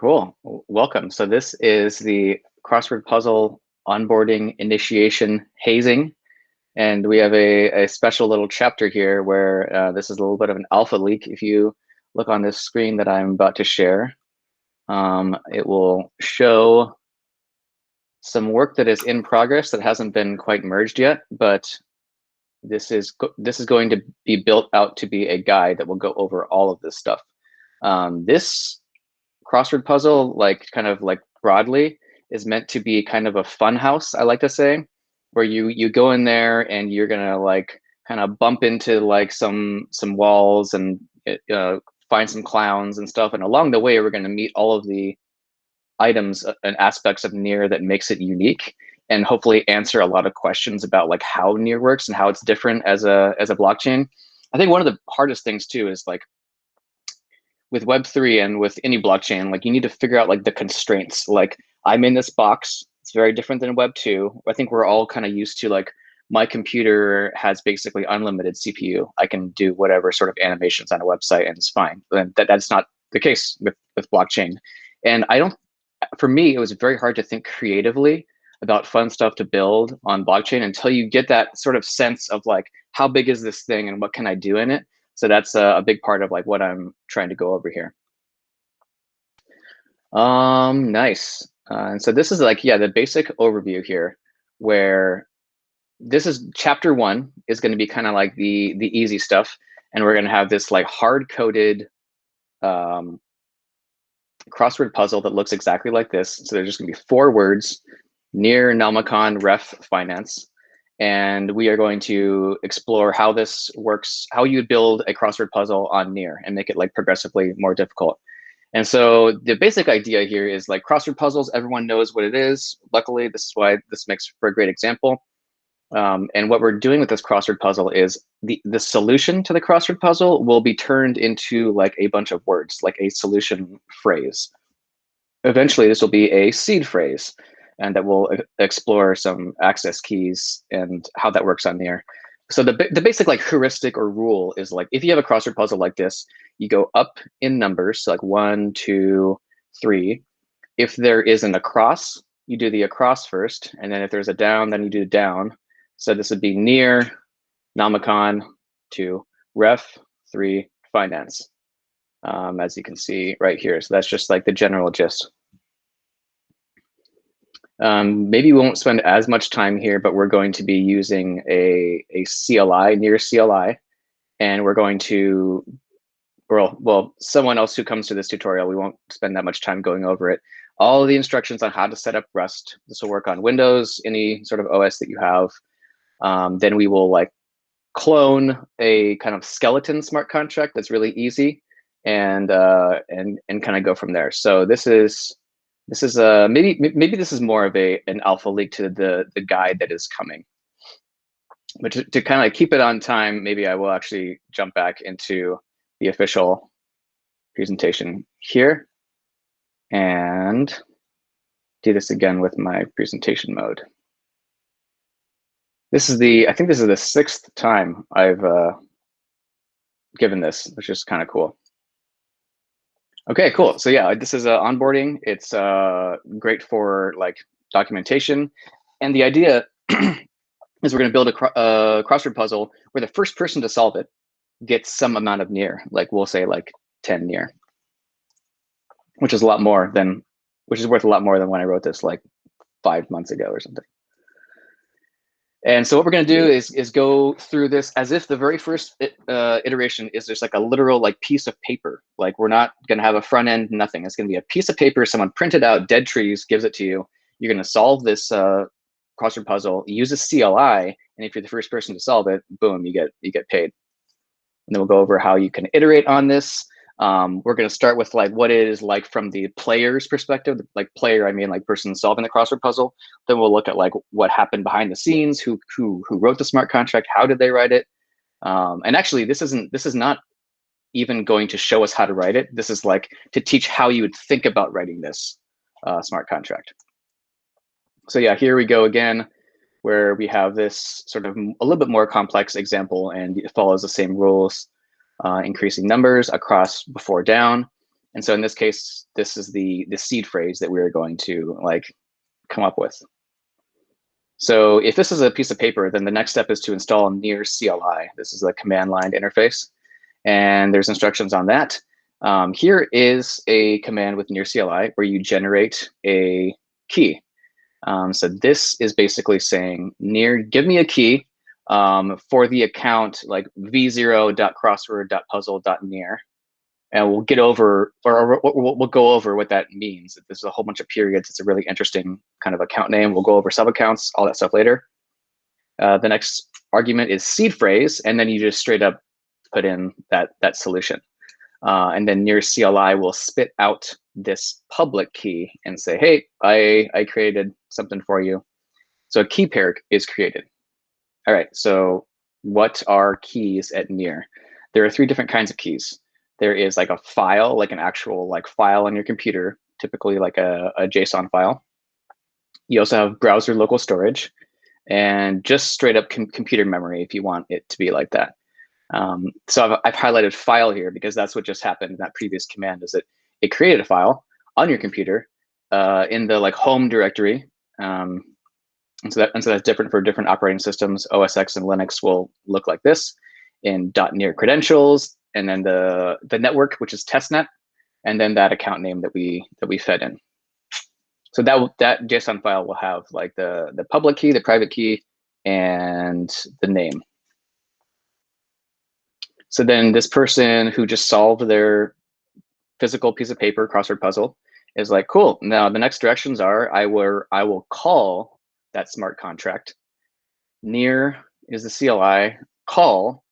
Cool. Welcome. So this is the crossword puzzle onboarding initiation hazing. And we have a special little chapter here where this is a little bit of an alpha leak. If you look on this screen that I'm about to share, it will show some work that is in progress that hasn't been quite merged yet, but this is going to be built out to be a guide that will go over all of this stuff. This crossword puzzle, kind of broadly, is meant to be kind of a fun house, I like to say, where you go in there and you're gonna kind of bump into some walls and find some clowns and stuff, and along the way we're going to meet all of the items and aspects of Near that makes it unique, and hopefully answer a lot of questions about how Near works and how it's different as a blockchain. I think one of the hardest things too is with Web3 and with any blockchain, you need to figure out the constraints. I'm in this box, it's very different than Web2. I think we're all kind of used to my computer has basically unlimited CPU. I can do whatever sort of animations on a website and it's fine. And that's not the case with blockchain. And for me, it was very hard to think creatively about fun stuff to build on blockchain until you get that sort of sense of how big is this thing and what can I do in it? So that's a big part of what I'm trying to go over here. Nice. And so this is the basic overview here, where this is chapter 1 is going to be kind of the easy stuff. And we're going to have this hard-coded crossword puzzle that looks exactly like this. So there's just going to be 4 words: Near, Nomicon, Ref, Finance. And we are going to explore how this works, how you would build a crossword puzzle on Near and make it progressively more difficult. And so the basic idea here is crossword puzzles, everyone knows what it is. Luckily, this is why this makes for a great example. And what we're doing with this crossword puzzle is the solution to the crossword puzzle will be turned into a bunch of words, like a solution phrase. Eventually, this will be a seed phrase, and that will explore some access keys and how that works on Near. So the basic heuristic or rule is if you have a crossword puzzle like this, you go up in numbers, so 1, 2, 3. If there is an across, you do the across first, and then if there's a down, then you do down. So this would be Near, Nomicon, 2, Ref, 3, Finance, as you can see right here. So that's just the general gist. Maybe we won't spend as much time here, but we're going to be using a CLI, Near CLI, and we're going to, well, someone else who comes to this tutorial, we won't spend that much time going over it. All of the instructions on how to set up Rust. This will work on Windows, any sort of OS that you have. Then we will clone a kind of skeleton smart contract that's really easy, and kind of go from there. So this is maybe this is more of an alpha leak to the guide that is coming. But to kind of keep it on time, maybe I will actually jump back into the official presentation here and do this again with my presentation mode. I think this is the 6th time I've given this, which is kind of cool. Okay, cool. So yeah, this is onboarding. It's great for documentation. And the idea is we're going to build a crossword puzzle where the first person to solve it gets some amount of Near. We'll say 10 Near, which is worth a lot more than when I wrote this 5 months ago or something. And so what we're going to do is go through this as if the very first iteration is just a literal piece of paper. We're not going to have a front end, nothing. It's going to be a piece of paper. Someone printed out dead trees, gives it to you. You're going to solve this crossword puzzle, use a CLI, and if you're the first person to solve it, boom, you get paid. And then we'll go over how you can iterate on this. We're going to start with what it is from the player's perspective. Player, I mean person solving the crossword puzzle. Then we'll look at what happened behind the scenes, who wrote the smart contract, how did they write it. And actually, this is not even going to show us how to write it. This is to teach how you would think about writing this smart contract. So yeah, here we go again, where we have this sort of a little bit more complex example, and it follows the same rules. Increasing numbers, across, before, down. And so in this case, this is the seed phrase that we're going to like come up with. So if this is a piece of paper, then the next step is to install near CLI. This is a command line interface, and there's instructions on that. Here is a command with near CLI where you generate a key. So this is basically saying near, give me a key for the account like v0.crossword.puzzle.near. And we'll get over, or we'll go over what that means. There's a whole bunch of periods. It's a really interesting kind of account name. We'll go over sub-accounts, all that stuff later. The next argument is seed phrase, and then you just straight up put in that solution. And then near CLI will spit out this public key and say, hey, I created something for you. So a key pair is created. All right, so what are keys at near? There are 3 different kinds of keys. There is like a file, like an actual like file on your computer, typically like a JSON file. You also have browser local storage and just straight up computer memory if you want it to be like that. So I've highlighted file here because that's what just happened in that previous command, is that it created a file on your computer in the like home directory. And so that's different for different operating systems. OS X and Linux will look like this in .near credentials, and then the network, which is testnet, and then that account name that we fed in. So that JSON file will have like the public key, the private key, and the name. So then this person who just solved their physical piece of paper crossword puzzle is like, cool. Now the next directions are I will call that smart contract. Near is the CLI. Call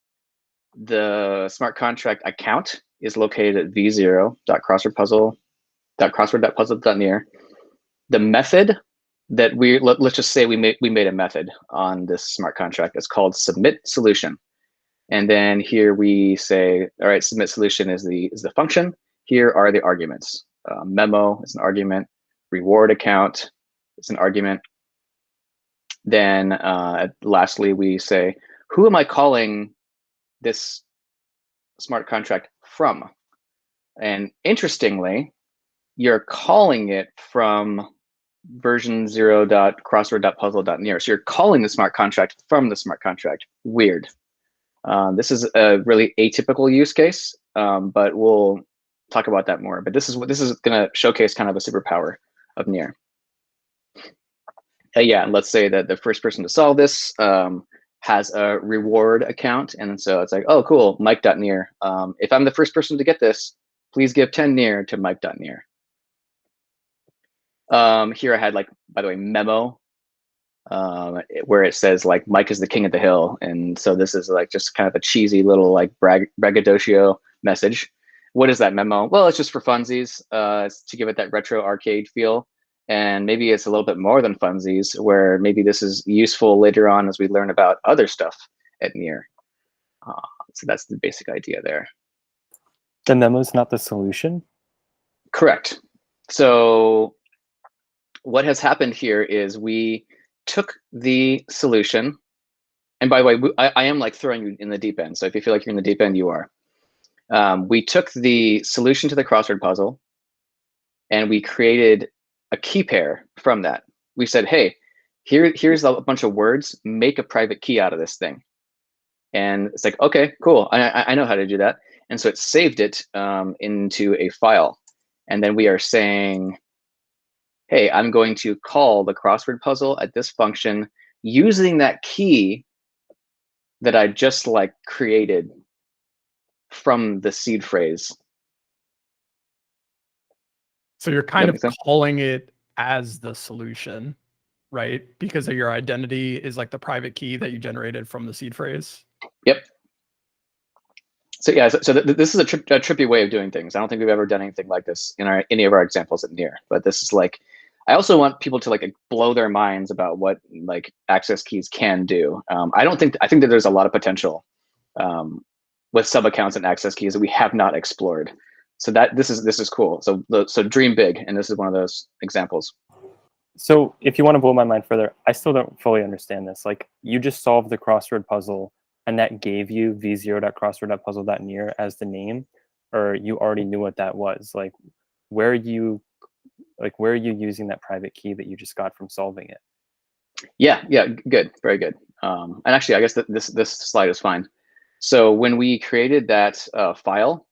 the smart contract account is located at v0.crossword.puzzle.near. The method that let's just say we made a method on this smart contract. It's called submit solution. And then here we say, all right, submit solution is the function. Here are the arguments. Memo is an argument. Reward account is an argument. Then lastly, we say, who am I calling this smart contract from? And interestingly, you're calling it from version 0.crossword.puzzle.near. So you're calling the smart contract from the smart contract. Weird. This is a really atypical use case, but we'll talk about that more. But this is going to showcase kind of a superpower of near. Yeah, and let's say that the first person to solve this has a reward account, and so it's like, oh, cool, Mike.near. If I'm the first person to get this, please give 10 near to Mike.near. Here I had, like, by the way, memo, where it says like Mike is the king of the hill, and so this is like just kind of a cheesy little like braggadocio message. What is that memo? Well, it's just for funsies, it's to give it that retro arcade feel. And maybe it's a little bit more than funsies, where maybe this is useful later on as we learn about other stuff at near. So that's the basic idea there. The memo is not the solution? Correct. So what has happened here is we took the solution, and by the way, I am like throwing you in the deep end. So if you feel like you're in the deep end, you are. We took the solution to the crossword puzzle, and we created a key pair from that. We said, hey, here's a bunch of words, make a private key out of this thing. And it's like, okay, cool, I know how to do that. And so it saved it into a file. And then we are saying, hey, I'm going to call the crossword puzzle at this function using that key that I just like created from the seed phrase. So you're kind of calling it as the solution, right? Because of your identity is like the private key that you generated from the seed phrase. Yep. So yeah, so this is a trippy way of doing things. I don't think we've ever done anything like this in any of our examples at near. But this is like, I also want people to like blow their minds about what like access keys can do. I think that there's a lot of potential with sub accounts and access keys that we have not explored. So that this is cool. So dream big, and this is one of those examples. So if you want to blow my mind further, I still don't fully understand this. Like, you just solved the crossword puzzle, and that gave you v0.crossword.puzzle.near as the name. or you already knew what that was? Like, where are you using that private key that you just got from solving it? Yeah, good, very good. And actually, I guess this slide is fine. So when we created that file,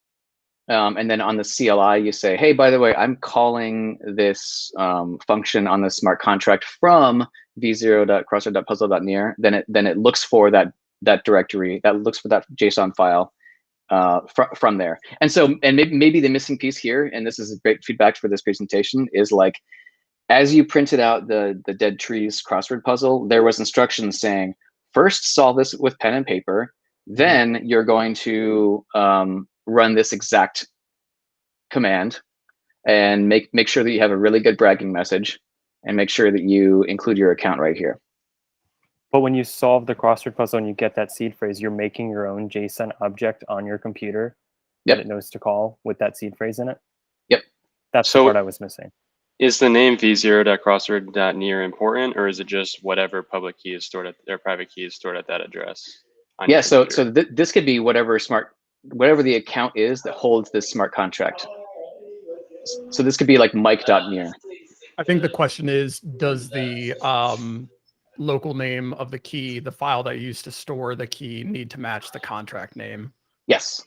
and then on the CLI, you say, hey, by the way, I'm calling this function on the smart contract from v0.crossword.puzzle.near. Then it looks for that directory, that looks for that JSON file from there. And so, and maybe the missing piece here, and this is great feedback for this presentation, is like, as you printed out the dead trees crossword puzzle, there was instructions saying, first solve this with pen and paper, then you're going to run this exact command and make sure that you have a really good bragging message, and make sure that you include your account right here. But when you solve the crossword puzzle and you get that seed phrase, you're making your own JSON object on your computer that it knows to call with that seed phrase in it? Yep. That's the part I was missing. Is the name v0.crossword.near important, or is it just whatever public key is stored at, or private key is stored at that address? Yeah, so this could be whatever the account is that holds this smart contract. So this could be like mike.near. I think the question is, does the local name of the key, the file that you used to store the key, need to match the contract name? Yes.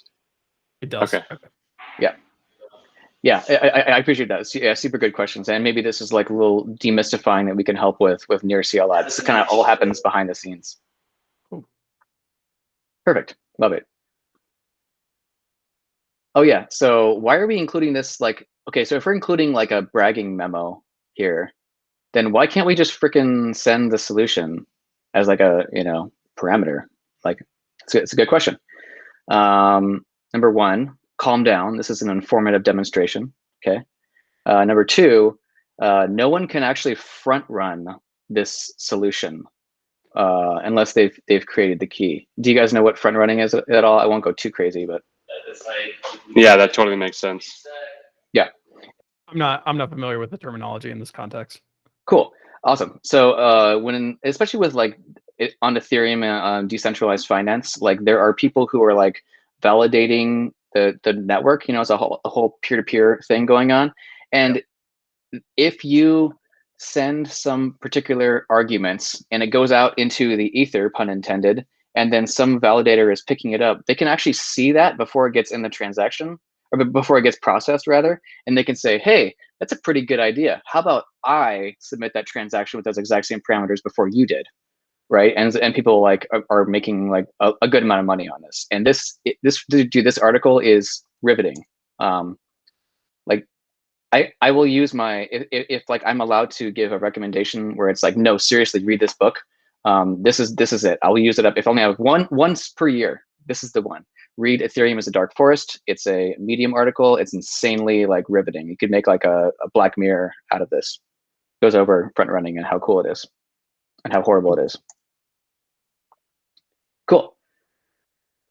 It does. Okay. Yeah. Yeah, I appreciate that. Yeah, super good questions. And maybe this is like a little demystifying that we can help with near CLI. This kind of all happens behind the scenes. Cool. Perfect. Love it. Oh yeah. So why are we including this? Like, okay, so if we're including like a bragging memo here, then why can't we just freaking send the solution as like a, parameter? Like, it's a good question. Number one, calm down. This is an informative demonstration. Okay. Number two, no one can actually front run this solution unless they've created the key. Do you guys know what front running is at all? I won't go too crazy, but yeah, that totally makes sense. Yeah. I'm not familiar with the terminology in this context. Cool. Awesome. So especially with like on Ethereum decentralized finance, like there are people who are like validating the network, it's a whole peer-to-peer thing going on. And if you send some particular arguments and it goes out into the ether, pun intended, and then some validator is picking it up, they can actually see that before it gets in the transaction, or before it gets processed rather, and they can say, hey, that's a pretty good idea. How about I submit that transaction with those exact same parameters before you did, right? And people like are making like a good amount of money on this. And this article is riveting. Like I will use my, if like I'm allowed to give a recommendation where it's like, no, seriously, read this book. This is it. I'll use it up. If only I have once per year, this is the one. Read Ethereum is a Dark Forest. It's a Medium article. It's insanely like riveting. You could make like a Black Mirror out of this. It goes over front running and how cool it is and how horrible it is. Cool.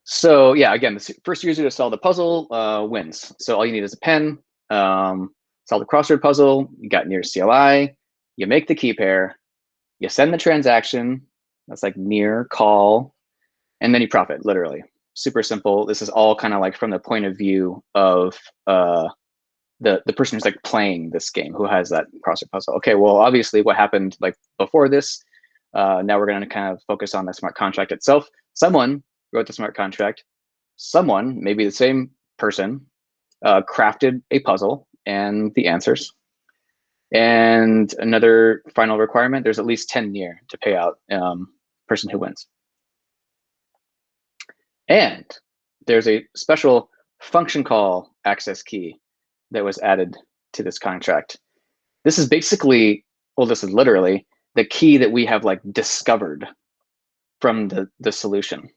So yeah, again, the first user to solve the puzzle wins. So all you need is a pen. Solve the crossword puzzle. You got near CLI. You make the key pair. You send the transaction. That's like near call, and then you profit. Literally, super simple. This is all kind of like from the point of view of the person who's like playing this game, who has that crossword puzzle. Okay, well, obviously, what happened like before this? Now we're going to kind of focus on the smart contract itself. Someone wrote the smart contract. Someone, maybe the same person, crafted a puzzle and the answers. And another final requirement, there's at least 10 near to pay out person who wins. And there's a special function call access key that was added to this contract. This is basically, well, this is literally the key that we have like discovered from the solution.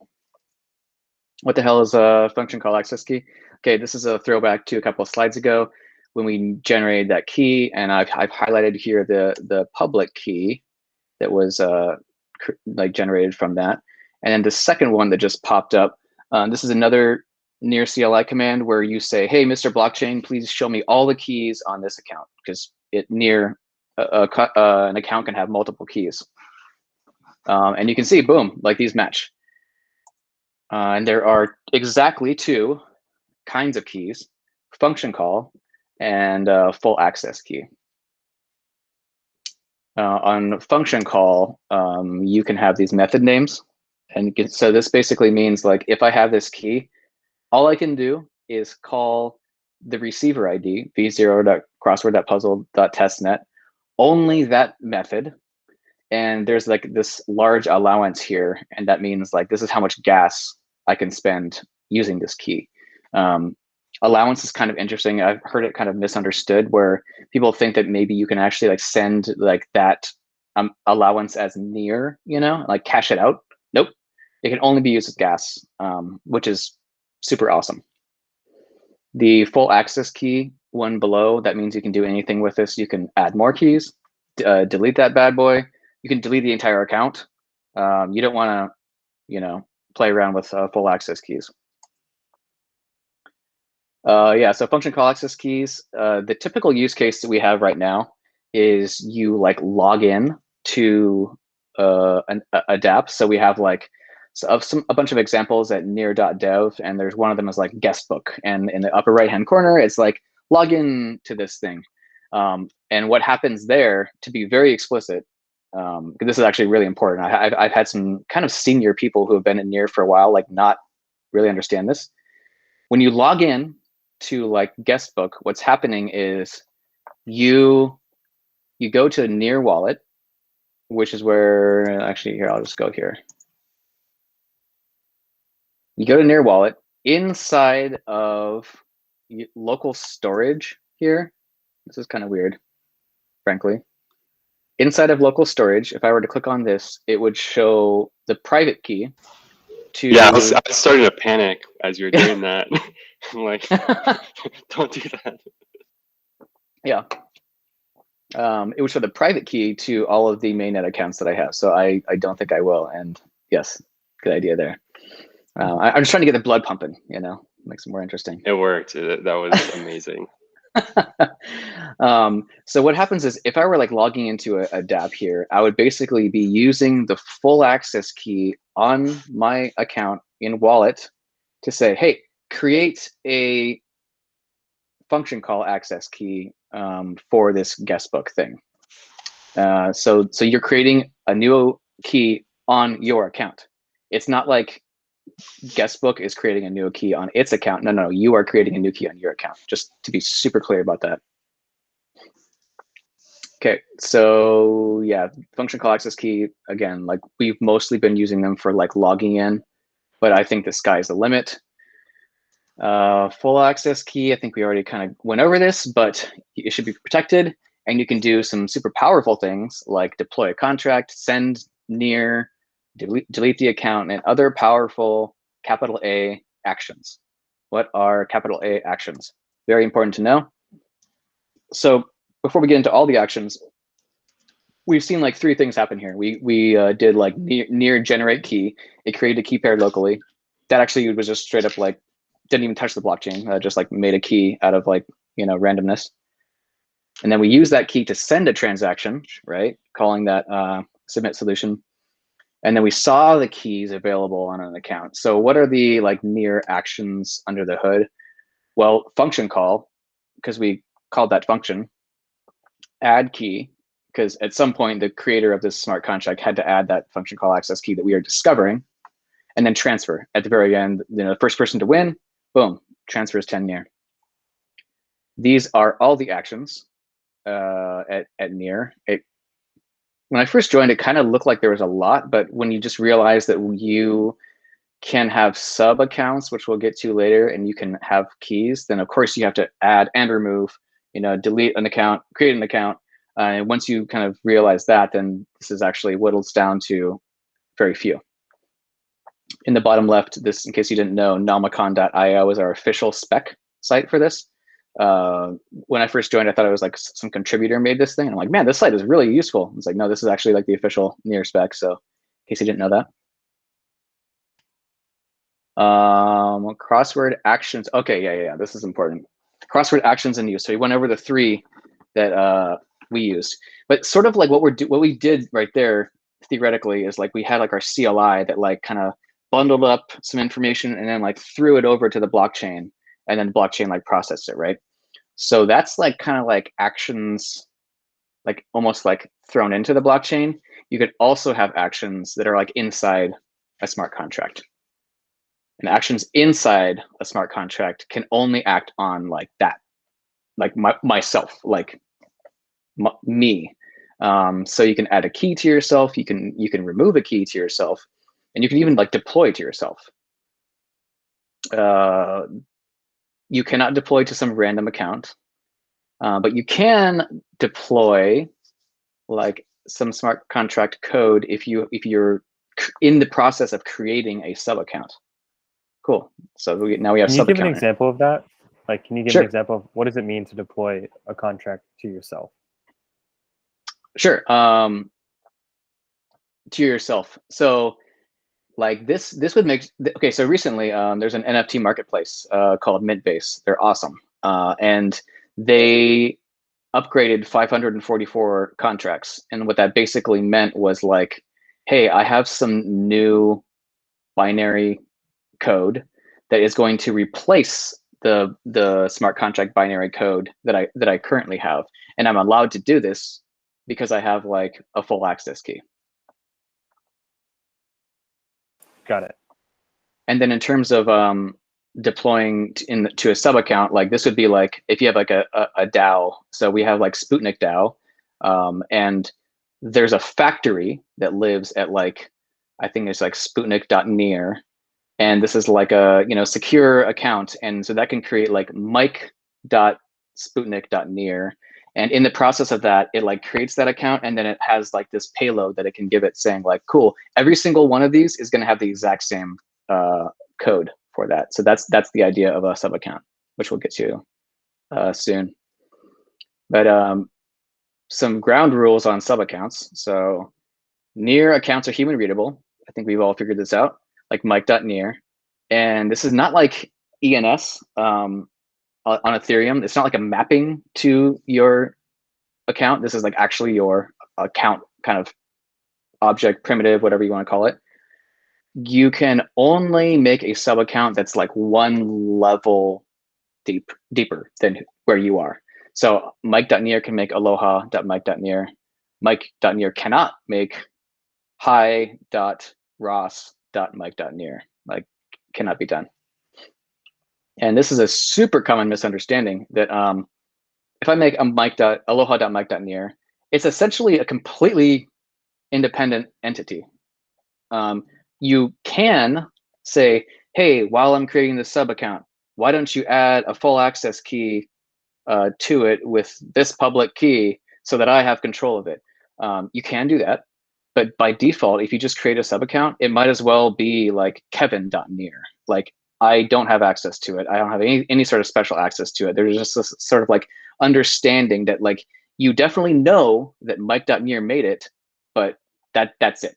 What the hell is a function call access key? Okay, this is a throwback to a couple of slides ago when we generated that key, and I've highlighted here the public key that was like generated from that. And then the second one that just popped up, this is another near CLI command where you say, hey, Mr. Blockchain, please show me all the keys on this account, because an account can have multiple keys. And you can see, boom, like these match. And there are exactly 2 kinds of keys, function call, and full access key. On function call, you can have these method names. And so this basically means like if I have this key, all I can do is call the receiver ID, v0.crossword.puzzle.testnet, only that method. And there's like this large allowance here. And that means like this is how much gas I can spend using this key. Allowance is kind of interesting. I've heard it kind of misunderstood where people think that maybe you can actually like send like that allowance as near, you know, like cash it out. Nope. It can only be used as gas, which is super awesome. The full access key one below, that means you can do anything with this. You can add more keys, delete that bad boy. You can delete the entire account. You don't want to, you know, play around with full access keys. Yeah, so function call access keys. The typical use case that we have right now is you like log in to a dApp. So we have like a bunch of examples at near.dev, and there's one of them is like guestbook, and in the upper right hand corner it's like log in to this thing. And what happens there, to be very explicit, because this is actually really important. I've had some kind of senior people who have been in Near for a while like not really understand this. When you log in to like guestbook, what's happening is you go to Near wallet, which is where, actually here, I'll just go here. You go to Near wallet, inside of local storage here. This is kind of weird, frankly. Inside of local storage, if I were to click on this, it would show the private key to... Yeah, I was starting to panic as you were doing that. I'm like, don't do that. Yeah. It would show the private key to all of the mainnet accounts that I have. So I don't think I will. And yes, good idea there. I'm just trying to get the blood pumping, you know, makes it more interesting. It worked. That was amazing. So what happens is if I were like logging into a dApp here, I would basically be using the full access key on my account in wallet to say, hey, create a function call access key for this guestbook thing. So you're creating a new key on your account. It's not like guestbook is creating a new key on its account. No, you are creating a new key on your account, just to be super clear about that. Okay, so yeah, function call access key, again, like we've mostly been using them for like logging in, but I think the sky's the limit. Full access key, I think we already kind of went over this, but it should be protected, and you can do some super powerful things like deploy a contract, send near, delete the account, and other powerful capital A actions. What are capital A actions? Very important to know. So before we get into all the actions, we've seen like three things happen here. We did like near generate key. It created a key pair locally. That actually was just straight up like, didn't even touch the blockchain, just like made a key out of like, you know, randomness. And then we use that key to send a transaction, right? Calling that submit solution. And then we saw the keys available on an account. So what are the like near actions under the hood? Well, function call, because we called that function. Add key, because at some point the creator of this smart contract had to add that function call access key that we are discovering. And then transfer at the very end, you know, the first person to win, boom, transfers 10 near. These are all the actions at near. When I first joined, it kind of looked like there was a lot, but when you just realize that you can have sub accounts, which we'll get to later, and you can have keys, then of course you have to add and remove, you know, delete an account, create an account. And once you kind of realize that, then this is actually whittles down to very few. In the bottom left, this, in case you didn't know, nomicon.io is our official spec site for this. When I first joined, I thought it was like some contributor made this thing. And I'm like, man, this site is really useful. It's like, no, this is actually like the official near spec. So in case you didn't know that. Crossword actions. Okay, yeah, this is important. Crossword actions in use. So we went over the three that we used, but sort of like what we did right there theoretically is like we had like our CLI that like kind of bundled up some information and then like threw it over to the blockchain and then blockchain like processed it, right? So that's like kind of like actions, like almost like thrown into the blockchain. You could also have actions that are like inside a smart contract. And actions inside a smart contract can only act on like that, like myself, like me. So you can add a key to yourself. You can remove a key to yourself, and you can even like deploy to yourself. You cannot deploy to some random account, but you can deploy like some smart contract code if you're in the process of creating a sub account. Cool. So now we have sub account. Can you give an example of that? Like, can you give Sure. an example of what does it mean to deploy a contract to yourself? Sure. To yourself. So like this would make, okay, so recently there's an NFT marketplace called Mintbase. They're awesome. And they upgraded 544 contracts. And what that basically meant was like, hey, I have some new binary code that is going to replace the smart contract binary code that I currently have. And I'm allowed to do this because I have like a full access key. Got it. And then in terms of deploying to a sub account, like this would be like if you have like a DAO. So we have like Sputnik DAO, and there's a factory that lives at like, I think it's like Sputnik.near, and this is like a secure account, and so that can create like Mike.Sputnik.near, and in the process of that, it like creates that account, and then it has like this payload that it can give it saying like, cool, every single one of these is going to have the exact same code for that. So that's the idea of a sub account, which we'll get to soon. But some ground rules on sub accounts. So near accounts are human readable. I think we've all figured this out, like Mike.near. And this is not like ENS on Ethereum. It's not like a mapping to your account. This is like actually your account kind of object, primitive, whatever you want to call it. You can only make a sub account that's like one level deeper than where you are. So Mike.near can make aloha.mike.near. Mike.near cannot make hi.ross.mike.near. Like, cannot be done. And this is a super common misunderstanding that if I make a aloha.mike.near, it's essentially a completely independent entity. You can say, hey, while I'm creating this sub account, why don't you add a full access key to it with this public key so that I have control of it? You can do that. But by default, if you just create a sub account, it might as well be like Kevin.near. Like, I don't have access to it. I don't have any sort of special access to it. There's just this sort of like understanding that like, you definitely know that Mike.near made it, but that's it.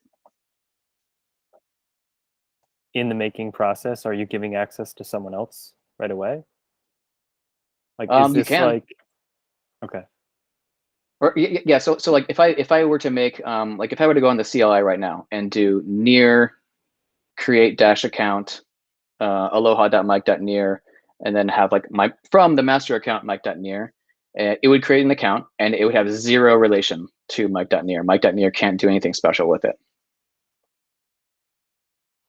In the making process, are you giving access to someone else right away? Like, is this like, okay. Or yeah, so like if I were to make like if I were to go on the CLI right now and do near create dash account aloha.mike.near, and then have like from the master account Mike.near, it would create an account and it would have zero relation to Mike.near. Mike.near can't do anything special with it.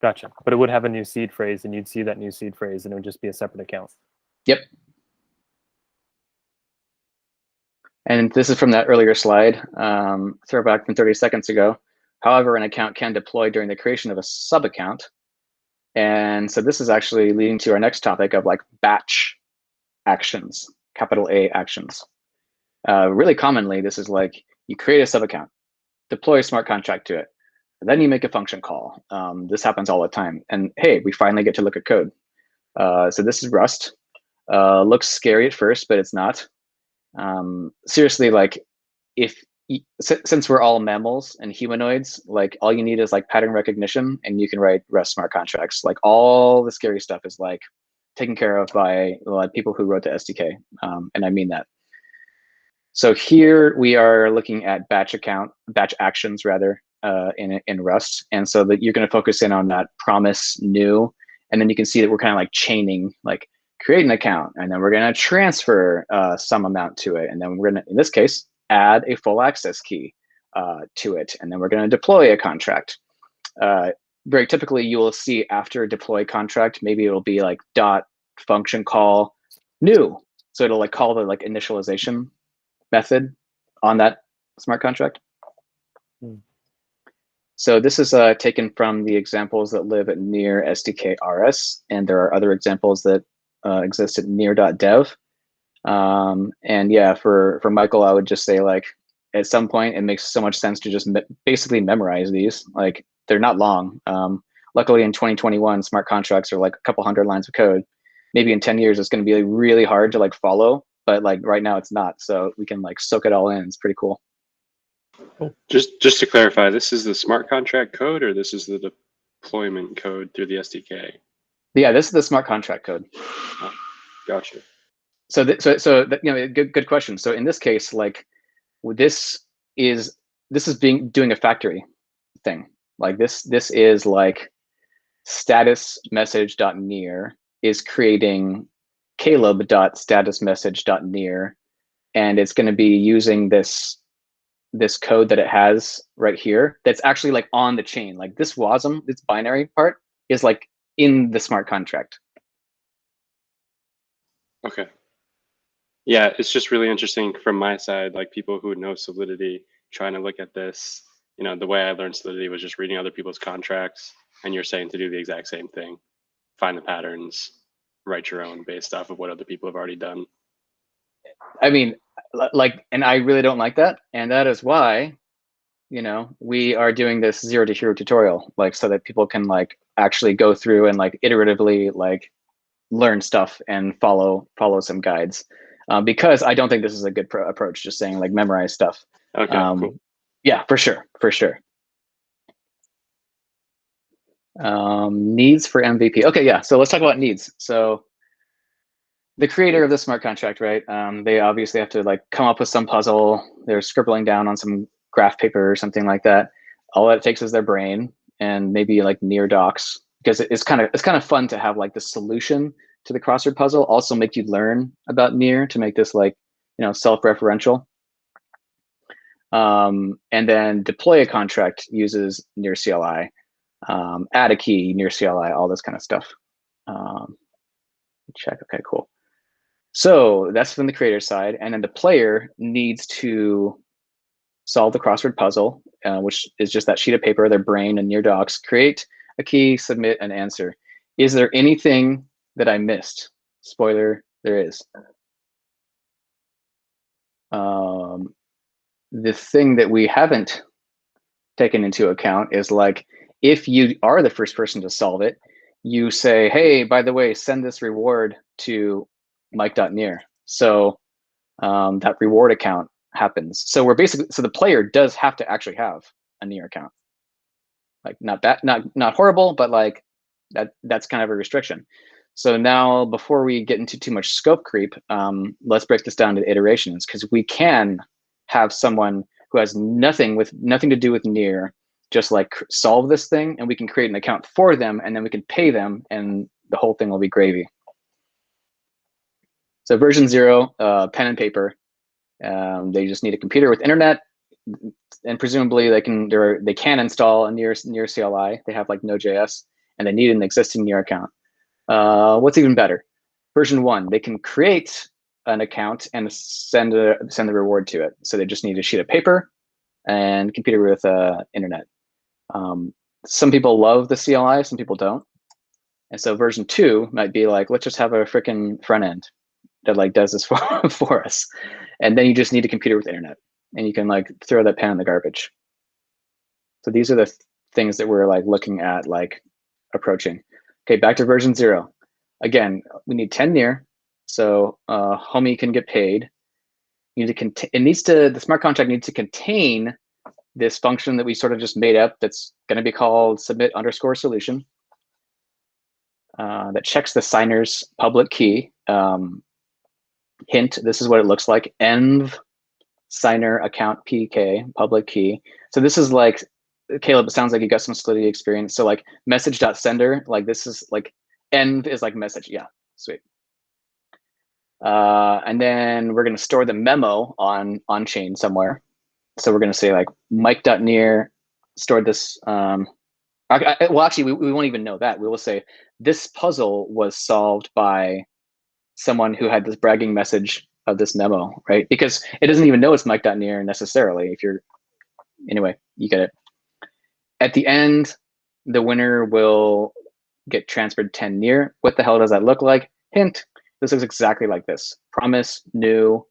Gotcha. But it would have a new seed phrase, and you'd see that new seed phrase, and it would just be a separate account. Yep. And this is from that earlier slide, throwback from 30 seconds ago. However, an account can deploy during the creation of a sub account. And so this is actually leading to our next topic of like batch actions, capital A actions. Really commonly, this is like you create a sub account, deploy a smart contract to it, and then you make a function call. This happens all the time. And hey, we finally get to look at code. So this is Rust. Looks scary at first, but it's not. Seriously, like since we're all mammals and humanoids, like all you need is like pattern recognition and you can write Rust smart contracts. Like all the scary stuff is like taken care of by people who wrote the SDK. And I mean that. So here we are looking at batch actions rather in Rust. And so that you're going to focus in on that promise new, and then you can see that we're kind of like chaining, like create an account, and then we're going to transfer some amount to it, and then we're going to, in this case, add a full access key to it, and then we're going to deploy a contract. Very typically, you will see after a deploy contract, maybe it'll be like dot function call new, so it'll like call the like initialization method on that smart contract. So this is taken from the examples that live at near SDK RS, and there are other examples that exist at near.dev. And yeah, for Michael, I would just say like at some point it makes so much sense to just basically memorize these. Like they're not long. Luckily in 2021, smart contracts are like a couple hundred lines of code. Maybe in 10 years it's going to be like really hard to like follow, but like right now it's not. So we can like soak it all in. It's pretty cool. Cool. Just to clarify, this is the smart contract code, or this is the deployment code through the SDK? Yeah, this is the smart contract code. Oh, gotcha. So you know, good question. So in this case, like this is doing a factory thing. Like this is like status message.near is creating Caleb.status message.near, and it's going to be using this code that it has right here that's actually like on the chain. Like this WASM, this binary part is like in the smart contract. Okay. Yeah, it's just really interesting from my side, like people who know Solidity trying to look at this. You know, the way I learned Solidity was just reading other people's contracts, and you're saying to do the exact same thing. Find the patterns, write your own based off of what other people have already done. I mean, like, and I really don't like that. And that is why, you know, we are doing this 0 to hero tutorial, like so that people can like actually go through and like iteratively like learn stuff and follow some guides. Because I don't think this is a good approach, just saying like memorize stuff. Okay, cool. Yeah, for sure. Needs for MVP. Okay, yeah, so let's talk about needs. So the creator of the smart contract, right? They obviously have to like come up with some puzzle. They're scribbling down on some graph paper or something like that. All that it takes is their brain and maybe like near docs, because it's kind of fun to have like the solution to the crossword puzzle also make you learn about near to make this like, you know, self-referential. And then deploy a contract uses near CLI, add a key near CLI, all this kind of stuff. Check. Okay, cool. So that's from the creator side, and then the player needs to solve the crossword puzzle, which is just that sheet of paper, their brain, and near docs. Create a key, submit an answer. Is there anything that I missed? Spoiler, there is. The thing that we haven't taken into account is like, if you are the first person to solve it, you say, hey, by the way, send this reward to Mike.near. So that reward account happens. So we're basically, so the player does have to actually have a near account. Like not bad, not horrible, but like that's kind of a restriction. So now, before we get into too much scope creep, let's break this down to iterations, because we can have someone who has nothing to do with near just like solve this thing, and we can create an account for them, and then we can pay them, and the whole thing will be gravy. So version 0, pen and paper. They just need a computer with internet, and presumably they can install a near CLI. They have like Node.js, and they need an existing near account. What's even better? Version 1, they can create an account and send the reward to it. So they just need a sheet of paper and computer with internet. Some people love the CLI, some people don't. And so version 2 might be like, let's just have a freaking front end that like does this for us. And then you just need a computer with internet, and you can like throw that pen in the garbage. So these are the things that we're like looking at, like approaching. Okay, back to version 0. Again, we need 10 near, so homie can get paid. You need to the smart contract needs to contain this function that we sort of just made up that's going to be called submit_solution. That checks the signer's public key. Hint, this is what it looks like. Env signer account PK, public key. So this is like, Caleb, it sounds like you got some Solidity experience. So like message.sender, like this is like env is like message. Yeah, sweet. And then we're going to store the memo on chain somewhere. So we're going to say like Mike.near stored this. Well, actually, we won't even know that. We will say this puzzle was solved by someone who had this bragging message of this memo, right? Because it doesn't even know it's Mike.near necessarily. If you're, anyway, you get it. At the end, the winner will get transferred 10 near. What the hell does that look like? Hint, this looks exactly like this. Promise, new,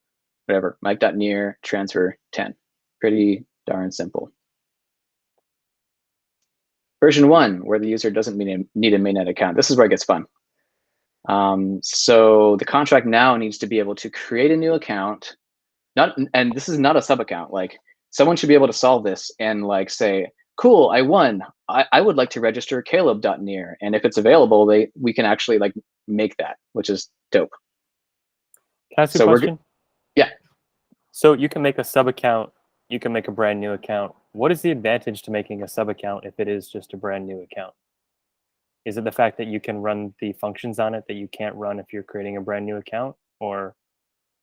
whatever, Mike.near, transfer 10. Pretty darn simple. Version 1, where the user doesn't need a mainnet account. This is where it gets fun. So the contract now needs to be able to create a new account. And this is not a sub account. Like someone should be able to solve this and like say, cool, I won. I would like to register Caleb.near. And if it's available, we can actually like make that, which is dope. Can I ask you a question? Yeah. So you can make a sub account. You can make a brand new account. What is the advantage to making a sub account if it is just a brand new account? Is it the fact that you can run the functions on it that you can't run if you're creating a brand new account? Or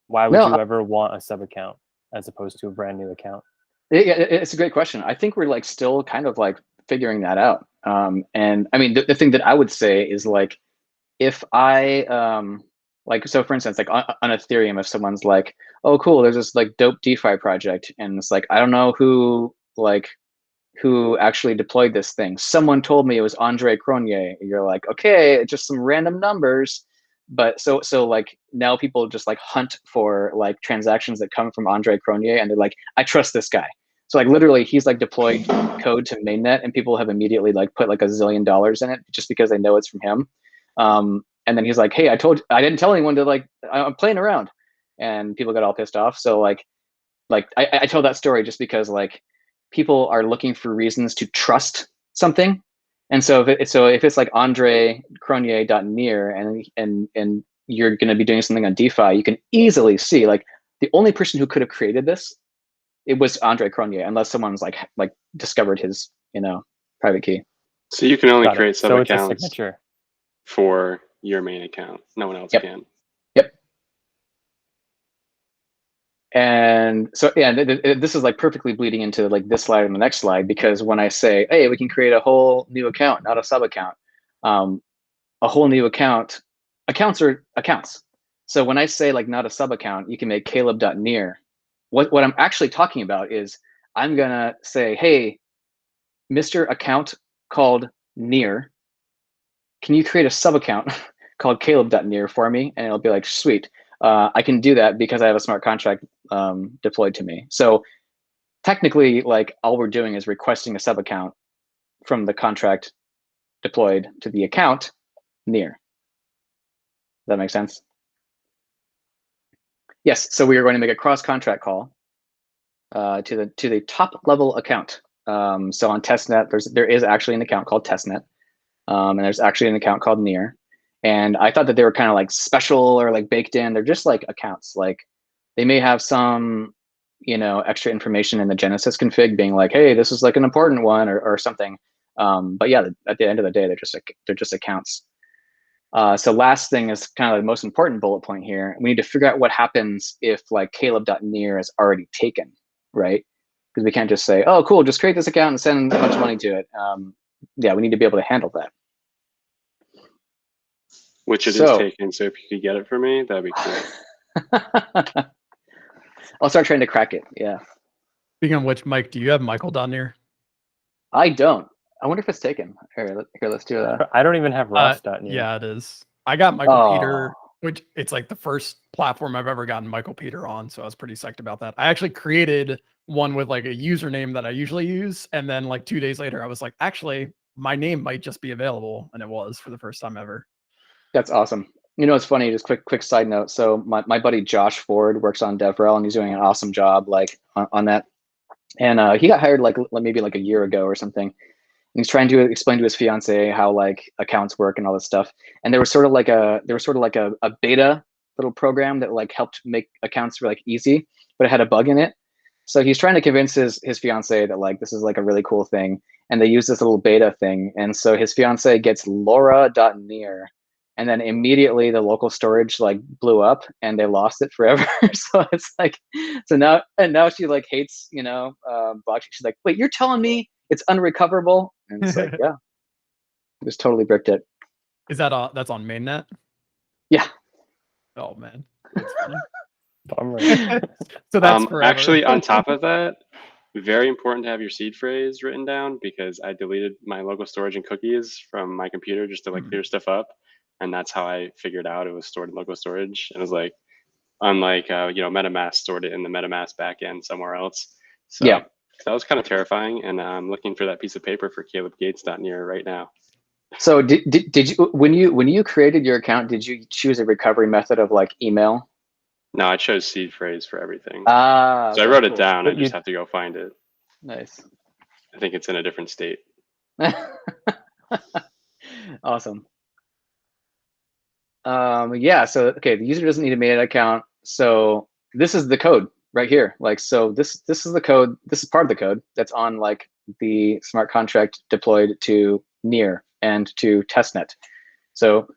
why would you ever want a sub account as opposed to a brand new account? It's a great question. I think we're like still kind of like figuring that out. And I mean, the thing that I would say is like, if I, like, so for instance, like on Ethereum, if someone's like, oh, cool, there's this like dope DeFi project. And it's like, I don't know who actually deployed this thing. Someone told me it was Andre Cronje. You're like, okay, it's just some random numbers. But so like now people just like hunt for like transactions that come from Andre Cronje, and they're like, I trust this guy. So like literally he's like deployed code to mainnet, and people have immediately like put like $1 zillion in it just because they know it's from him. And then he's like, hey, I didn't tell anyone to like, I'm playing around, and people got all pissed off. So like I tell that story just because like people are looking for reasons to trust something. And so if it's like Andre Cronje.near and you're going to be doing something on DeFi, you can easily see like the only person who could have created this, it was Andre Cronje, unless someone's like discovered his, private key. So you can only create sub it's a accounts signature for your main account. No one else can. Yep. And so, yeah, this is like perfectly bleeding into like this slide and the next slide, because when I say, hey, we can create a whole new account, not a sub account, a whole new account, accounts are accounts. So when I say like not a sub account, you can make Caleb.near. What I'm actually talking about is I'm gonna say, hey, Mr. Account called near, can you create a sub account called Caleb.near for me? And it'll be like, sweet. I can do that because I have a smart contract deployed to me. So technically, like all we're doing is requesting a sub account from the contract deployed to the account near. Does that make sense? Yes. So we are going to make a cross contract call to the top level account. So on testnet, there is actually an account called testnet, and there's actually an account called near. And I thought that they were kind of like special or like baked in. They're just like accounts. Like they may have some, extra information in the Genesis config being like, hey, this is like an important one or something. But yeah, at the end of the day, they're just accounts. So last thing is kind of the most important bullet point here. We need to figure out what happens if like Caleb.near is already taken, right? Because we can't just say, oh, cool, just create this account and send a bunch of money to it. Yeah, we need to be able to handle that. Which it is taken, so if you could get it for me, that'd be cool. I'll start trying to crack it, yeah. Speaking of which, Mike, do you have Michael.near? I don't. I wonder if it's taken. Here, let's do that. I don't even have Ross.near. Yeah, it is. I got Michael Peter, which it's like the first platform I've ever gotten Michael Peter on, so I was pretty psyched about that. I actually created one with like a username that I usually use, and then like 2 days later, I was like, actually, my name might just be available, and it was for the first time ever. That's awesome. It's funny, just quick side note. So my buddy Josh Ford works on DevRel, and he's doing an awesome job like on that. And he got hired like maybe like a year ago or something. And he's trying to explain to his fiance how like accounts work and all this stuff. And there was sort of like a beta little program that like helped make accounts like easy, but it had a bug in it. So he's trying to convince his fiance that like this is like a really cool thing. And they use this little beta thing. And so his fiance gets Laura.near. and then immediately the local storage like blew up and they lost it forever. So it's like, so now she like hates, blockchain. She's like, wait, you're telling me it's unrecoverable? And it's like, yeah, just totally bricked it. Is that that's on mainnet? Yeah. Oh man, that's funny. Bummer. So that's forever. Actually, on top of that, very important to have your seed phrase written down, because I deleted my local storage and cookies from my computer just to like clear stuff up. And that's how I figured out it was stored in local storage. And it was like, unlike, MetaMask stored it in the MetaMask backend somewhere else. So Yeah. that was kind of terrifying. And I'm looking for that piece of paper for calebgates.near right now. So did you, when you created your account, did you choose a recovery method of like email? No, I chose seed phrase for everything. Ah, so I wrote it down. I just have to go find it. Nice. I think it's in a different state. Awesome. Yeah, so okay, the user doesn't need a mainnet account. So this is the code right here. Like, so this is the code, this is part of the code that's on like the smart contract deployed to near and to testnet. So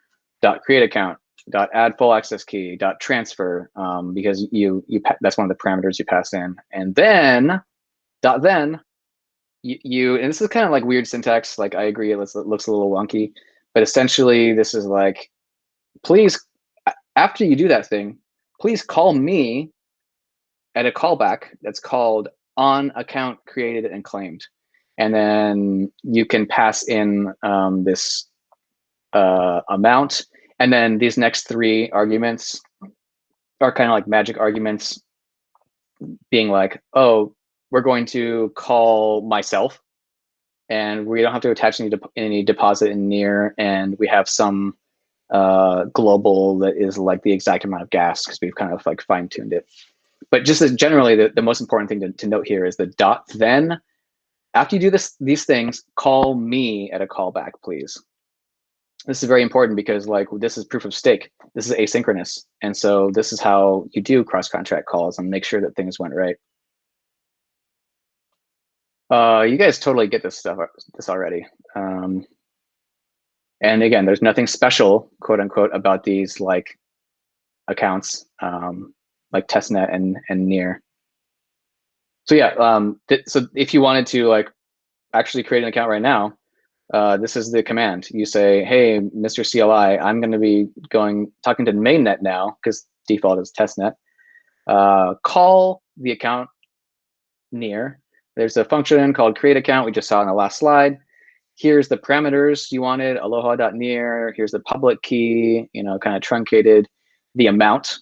.create account, .add full access key, .transfer, because that's one of the parameters you pass in. And then then you and this is kind of like weird syntax, like I agree it looks a little wonky, but essentially this is like, please, after you do that thing, please call me at a callback that's called on account created and claimed. And then you can pass in this amount. And then these next three arguments are kind of like magic arguments, being like, oh, we're going to call myself, and we don't have to attach any deposit in near, and we have some global that is like the exact amount of gas because we've kind of like fine-tuned it. But just as generally, the most important thing to note here is the then. After you do these things, call me at a callback, please. This is very important because like this is proof of stake. This is asynchronous. And so this is how you do cross-contract calls and make sure that things went right. You guys totally get this already. And again, there's nothing special, quote unquote, about these like accounts, like testnet and near. So yeah, so if you wanted to like actually create an account right now, this is the command. You say, hey, Mr. CLI, I'm going to be talking to mainnet now because default is testnet. Call the account near. There's a function called create account we just saw in the last slide. Here's the parameters you wanted, aloha.near. Here's the public key, kind of truncated. The amount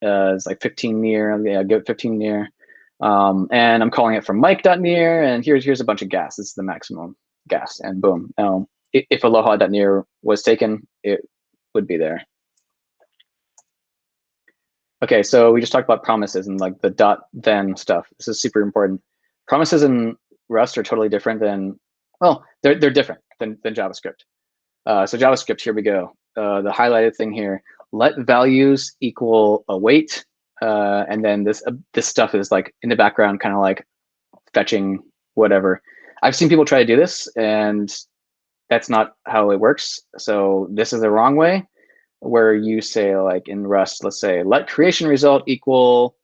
is like 15 near. Yeah, give it 15 near. And I'm calling it from Mike.near, and here's a bunch of gas. This is the maximum gas, and boom. Now, if aloha.near was taken, it would be there. Okay, so we just talked about promises and like the then stuff. This is super important. Promises in Rust are totally different than, well, they're different than JavaScript. So JavaScript, here we go. The highlighted thing here, let values equal await. And then this stuff is like in the background, kind of like fetching whatever. I've seen people try to do this, and that's not how it works. So this is the wrong way, where you say like in Rust, let's say let creation result equal,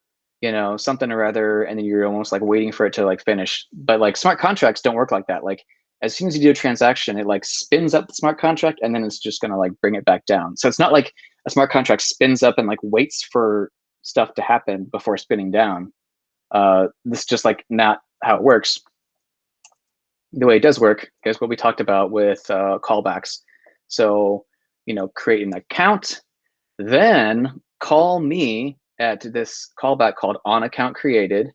something or other, and then you're almost like waiting for it to like finish. But like smart contracts don't work like that. Like as soon as you do a transaction, it like spins up the smart contract, and then it's just gonna like bring it back down. So it's not like a smart contract spins up and like waits for stuff to happen before spinning down. This is just like not how it works. The way it does work is what we talked about with callbacks. So, create an account, then call me at this callback called on account created,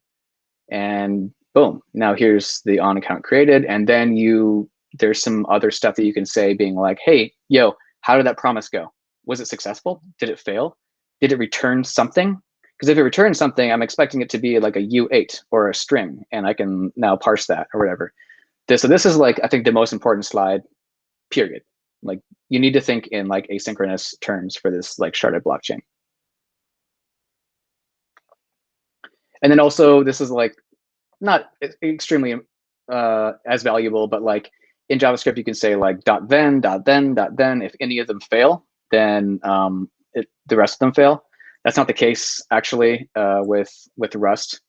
and boom, now here's the on account created. And then there's some other stuff that you can say, being like, hey, yo, how did that promise go? Was it successful? Did it fail? Did it return something? Because if it returns something, I'm expecting it to be like a U8 or a string, and I can now parse that or whatever. So this is like, I think, the most important slide, period. Like you need to think in like asynchronous terms for this like sharded blockchain. And then also this is like not extremely as valuable, but like in JavaScript, you can say like .then, if any of them fail, then the rest of them fail. That's not the case actually with Rust.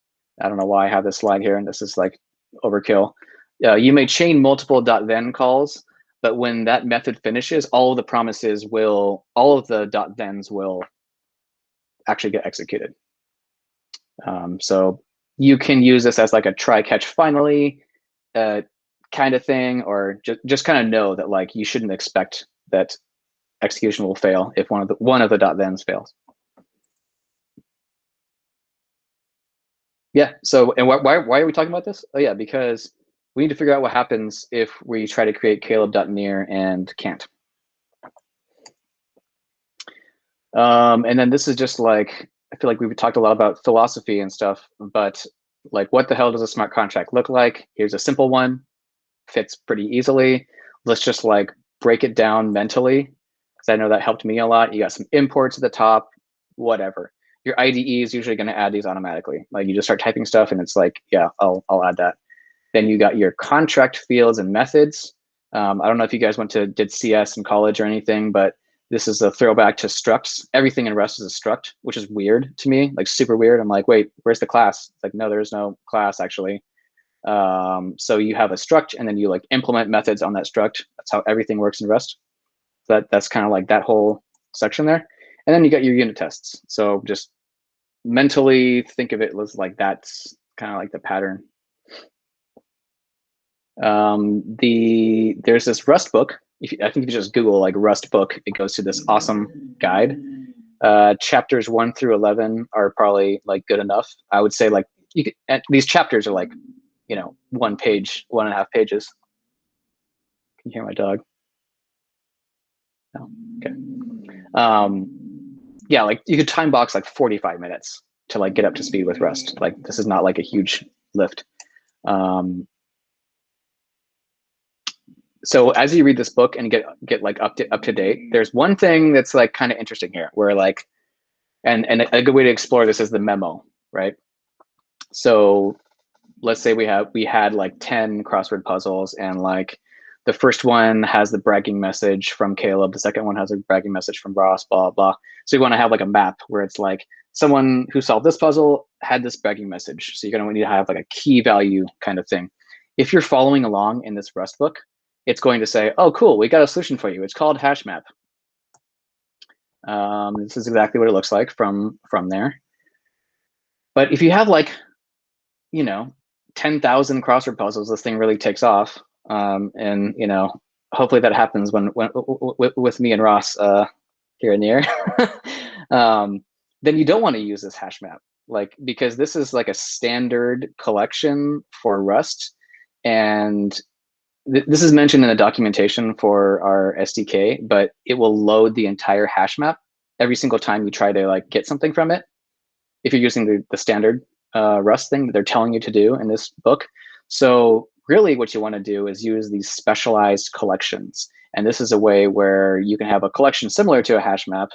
I don't know why I have this slide here, and this is like overkill. You may chain multiple .then calls, but when that method finishes, all of the promises will, all of the .thens will actually get executed. So you can use this as like a try catch finally kind of thing, or just kind of know that like you shouldn't expect that execution will fail if one of the .thens fails. Yeah. So, and why are we talking about this? Oh yeah, because we need to figure out what happens if we try to create Caleb.near and can't. And then this is just like, I feel like we've talked a lot about philosophy and stuff, but like, what the hell does a smart contract look like? Here's a simple one, fits pretty easily. Let's just like break it down mentally, because I know that helped me a lot. You got some imports at the top, whatever. Your IDE is usually going to add these automatically. Like you just start typing stuff and it's like, yeah, I'll add that. Then you got your contract fields and methods. I don't know if you guys did CS in college or anything, but this is a throwback to structs. Everything in Rust is a struct, which is weird to me, like super weird. I'm like, wait, where's the class? It's like, no, there's no class actually. So you have a struct and then you like implement methods on that struct. That's how everything works in Rust. That's kind of like that whole section there. And then you got your unit tests. So just mentally think of it as like, that's kind of like the pattern. There's this Rust book. I think if you just Google like Rust book, it goes to this awesome guide. Chapters 1 through 11 are probably like good enough. I would say like these chapters are like, 1 page, 1.5 pages. Can you hear my dog? No. Okay. Yeah, like you could time box like 45 minutes to like get up to speed with Rust. Like this is not like a huge lift. So as you read this book and get like up to date, there's one thing that's like kind of interesting here, where like, and a good way to explore this is the memo, right? So let's say we had like 10 crossword puzzles, and like the first one has the bragging message from Caleb, the second one has a bragging message from Ross, blah blah. So you want to have like a map where it's like someone who solved this puzzle had this bragging message. So you're gonna need to have like a key value kind of thing. If you're following along in this Rust book, it's going to say, oh, cool, we got a solution for you. It's called hash map. This is exactly what it looks like from there. But if you have like, 10,000 crossword puzzles, this thing really takes off. And, hopefully that happens when with me and Ross here and there. Then you don't want to use this hash map, like, because this is like a standard collection for Rust. And this is mentioned in the documentation for our SDK, but it will load the entire hash map every single time you try to like get something from it, if you're using the standard Rust thing that they're telling you to do in this book. So really what you want to do is use these specialized collections. And this is a way where you can have a collection similar to a hash map,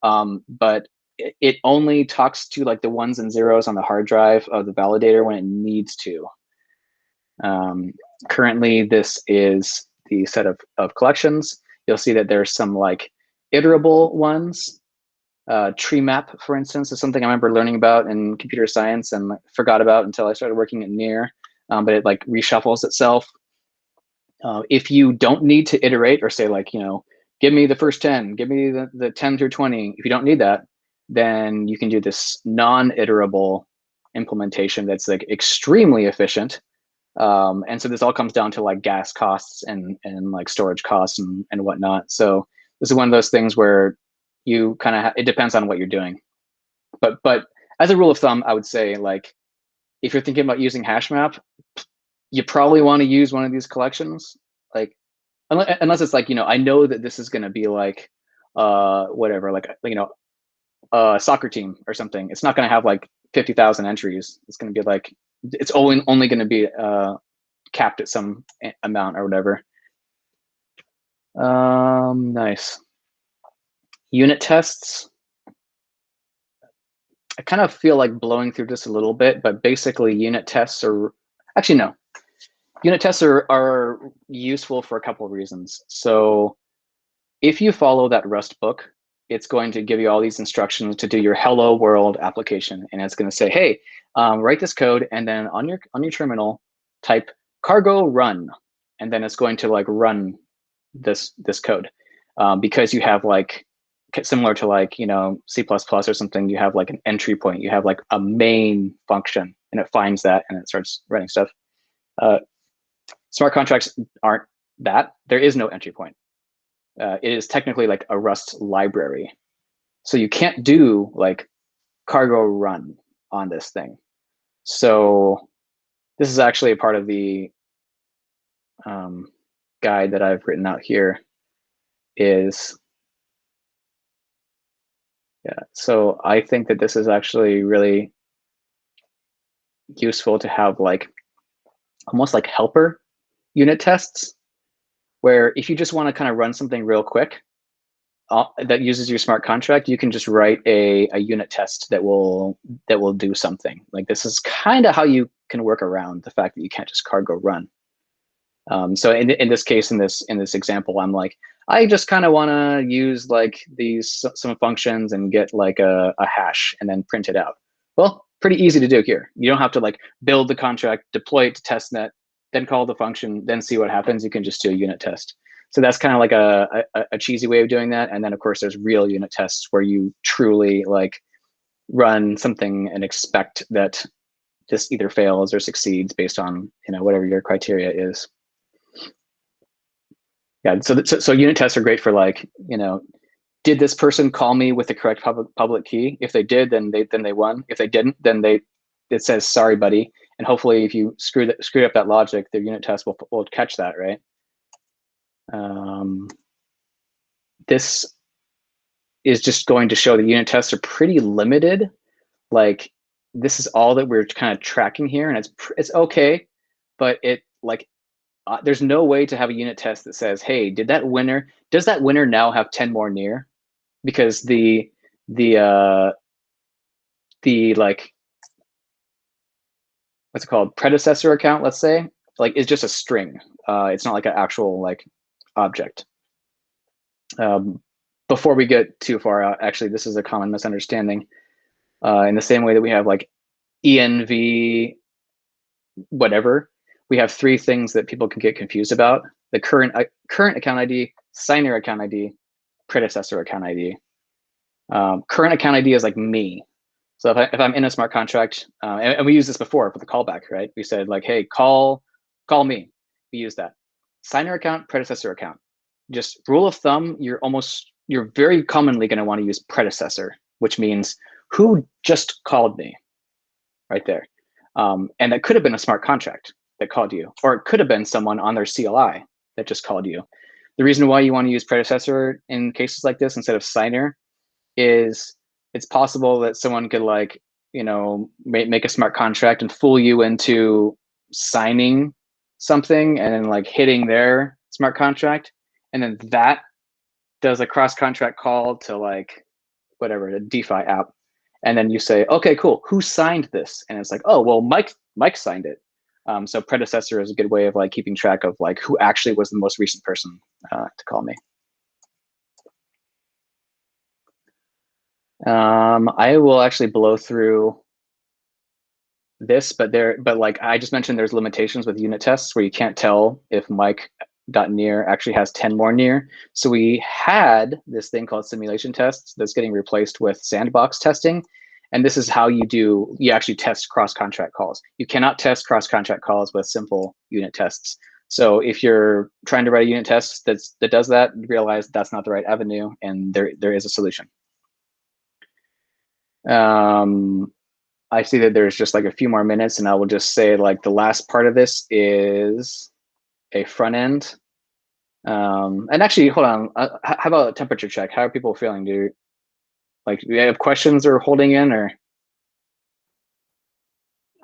but it only talks to like the ones and zeros on the hard drive of the validator when it needs to. Currently, this is the set of collections. You'll see that there's some like iterable ones. Tree map, for instance, is something I remember learning about in computer science and forgot about until I started working at Near, but it like reshuffles itself. If you don't need to iterate or say like, give me the first 10, give me the 10 through 20. If you don't need that, then you can do this non-iterable implementation that's like extremely efficient. And so this all comes down to like gas costs and like storage costs and whatnot. So this is one of those things where you kind of it depends on what you're doing. But as a rule of thumb, I would say like if you're thinking about using hash map, you probably want to use one of these collections. Like unless it's like, I know that this is going to be like whatever, like a soccer team or something. It's not going to have like 50,000 entries. It's going to be like, it's only going to be capped at some amount or whatever. Nice. Unit tests. I kind of feel like blowing through this a little bit, but basically unit tests are, actually no. Unit tests are useful for a couple of reasons. So if you follow that Rust book, it's going to give you all these instructions to do your hello world application. And it's going to say, hey, write this code, and then on your terminal, type cargo run. And then it's going to like run this code. Because you have like, similar to like, you know, C++ or something, you have like an entry point, you have like a main function, and it finds that and it starts running stuff. Smart contracts aren't that. There is no entry point. It is technically like a Rust library. So you can't do like cargo run on this thing. So this is actually a part of the guide that I've written out here is, yeah. So I think that this is actually really useful to have like almost like helper unit tests, where if you just want to kind of run something real quick that uses your smart contract, you can just write a unit test that will do something. Like this is kind of how you can work around the fact that you can't just cargo run. So in this case, in this example, I'm like, I just kind of want to use like some functions and get like a hash and then print it out. Well, pretty easy to do here. You don't have to like build the contract, deploy it to testnet, then call the function, then see what happens. You can just do a unit test. So that's kind of like a cheesy way of doing that. And then of course there's real unit tests where you truly like run something and expect that this either fails or succeeds based on, you know, whatever your criteria is. Yeah, so unit tests are great for like, you know, did this person call me with the correct public key? If they did, then they won. If they didn't, then it says sorry, buddy. And hopefully, if you screwed up that logic, the unit test will catch that, right? This is just going to show that unit tests are pretty limited. Like this is all that we're kind of tracking here, and it's okay, but it like there's no way to have a unit test that says, hey, does that winner now have 10 more near? Because the like, what's it called, predecessor account, let's say, like is just a string. It's not like an actual like object. Before we get too far out, actually, this is a common misunderstanding. In the same way that we have like env whatever, we have three things that people can get confused about: the current account ID, signer account ID, predecessor account ID. Current account ID is like me. So if I'm in a smart contract, and we used this before for the callback, right? We said like, hey, call me. We use that. Signer account, predecessor account. Just rule of thumb, you're very commonly going to want to use predecessor, which means who just called me, right there. And that could have been a smart contract that called you, or it could have been someone on their CLI that just called you. The reason why you want to use predecessor in cases like this instead of signer is it's possible that someone could like, you know, make a smart contract and fool you into signing something and then like hitting their smart contract. And then that does a cross contract call to like whatever, a DeFi app. And then you say, okay, cool, who signed this? And it's like, oh, well, Mike signed it. So predecessor is a good way of like keeping track of like who actually was the most recent person to call me. I will actually blow through this, but like I just mentioned, there's limitations with unit tests where you can't tell if Mike.near actually has 10 more near. So we had this thing called simulation tests that's getting replaced with sandbox testing. And this is how you actually test cross-contract calls. You cannot test cross-contract calls with simple unit tests. So if you're trying to write a unit test that does that, realize that's not the right avenue, and there is a solution. I see that there's just like a few more minutes, and I will just say like the last part of this is a front end. And actually, hold on. How about a temperature check? How are people feeling? Do you have questions or holding in, or?